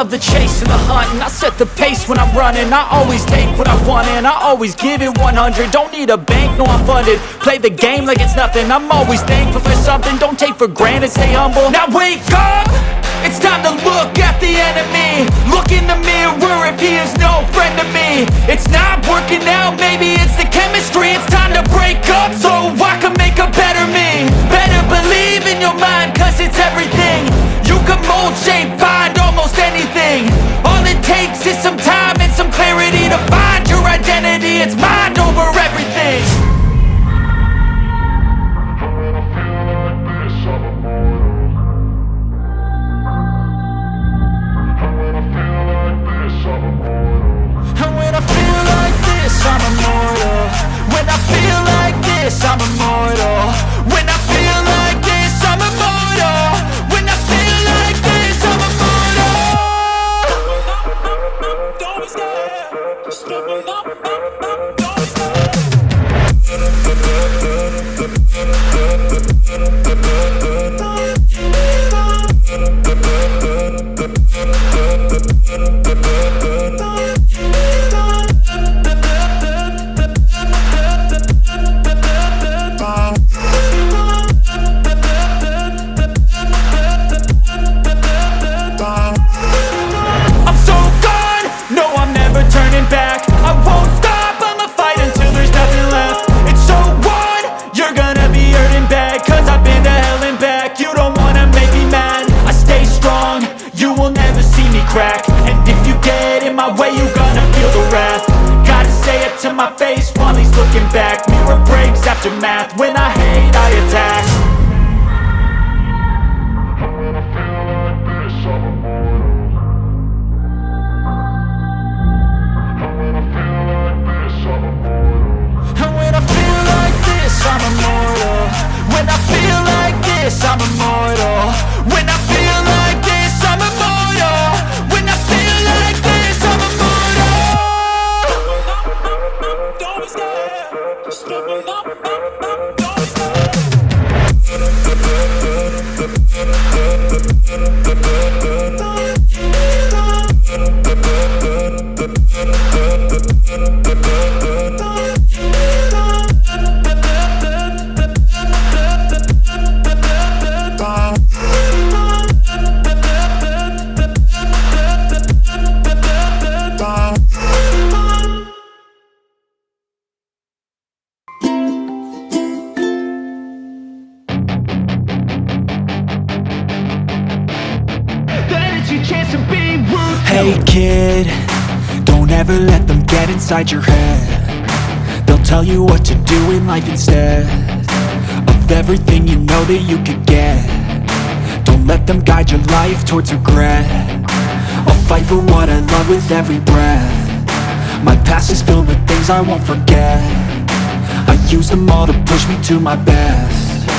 love the chase and the hunt, and I set the pace when I'm running. I always take what I want and I always give it 100. Don't need a bank, no I'm funded. Play the game like it's nothing. I'm always thankful for something. Don't take for granted, stay humble. Now wake up! It's time to look at the enemy. Look in the mirror if he is no friend to me. It's not working out, maybe it's the chemistry. It's time to break up so I can make a better me. Better believe in your mind, cause it's everything. You can mold, shape, find almost anything. All it takes is some time and some clarity to find your identity. It's mind over everything. I'm immortal. When I feel like this, I'm immortal. When I feel like this, I'm immortal. When I feel like this, I'm immortal. Don't be scared. Just double up. Don't be scared. To my face while he's looking back. Mirror breaks after math. When I hate, I attack. When I feel like this, I'm immortal. When I feel like this, I'm immortal. When I feel like this, I'm immortal. When I feel like this, I'm immortal. When I feel like this, I'm immortal. When I feel like this, I'm immortal. Don't be scared. Just double up. Don't be scared. Hey kid, don't ever let them get inside your head. They'll tell you what to do in life instead of everything you know that you could get. Don't let them guide your life towards regret. I'll fight for what I love with every breath. My past is filled with things I won't forget. I use them all to push me to my best.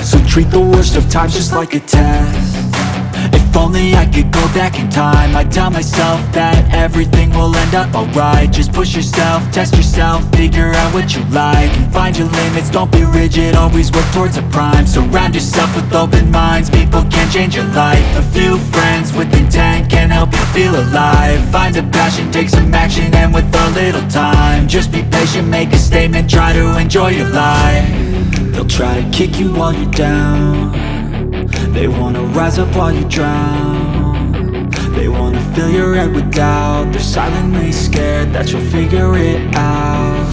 So treat the worst of times just like a test. If only I could go back in time, I'd tell myself that everything will end up alright. Just push yourself, test yourself, figure out what you like, and find your limits, don't be rigid, always work towards a prime. Surround yourself with open minds, people can change your life. A few friends with intent can help you feel alive. Find a passion, take some action, and with a little time, just be patient, make a statement, try to enjoy your life. They'll try to kick you while you're down. They wanna rise up while you drown. They wanna fill your head with doubt. They're silently scared that you'll figure it out.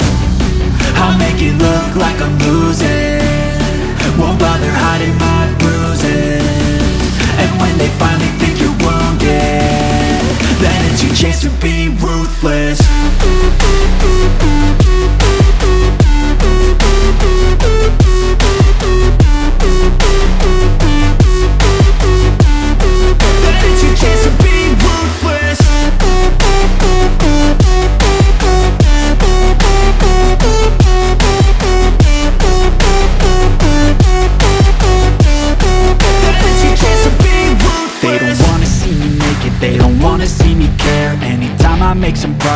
I'll make it look like I'm losing, won't bother hiding my bruises. And when they finally think you're wounded, then it's your chance to be ruthless. It's your chance to be ruthless.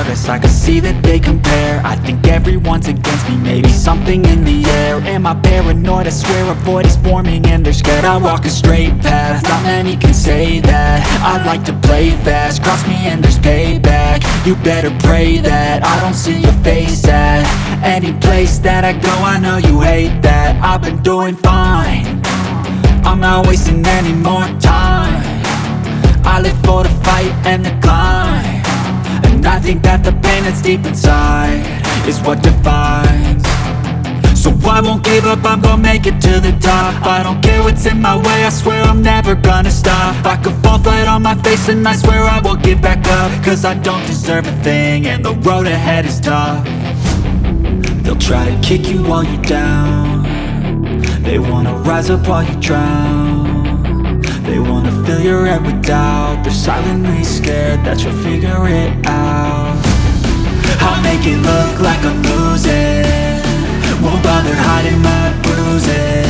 notice, I can see that they compare. I think everyone's against me, maybe something in the air. Am I paranoid? I swear a void is forming and they're scared. I walk a straight path, not many can say that. I like to play fast, cross me and there's payback. You better pray that I don't see your face at any place that I go. I know you hate that. I've been doing fine, I'm not wasting any more time. I live for the fight and the climb, and I think that the pain that's deep inside is what defines. So I won't give up, I'm gonna make it to the top. I don't care what's in my way, I swear I'm never gonna stop. I could fall flat on my face and I swear I will get back up, cause I don't deserve a thing and the road ahead is tough. They'll try to kick you while you're down, they wanna rise up while you drown. They wanna fill your head with doubt, they're silently scared that you'll figure it out. I'll make it look like I'm losing, won't bother hiding my bruises.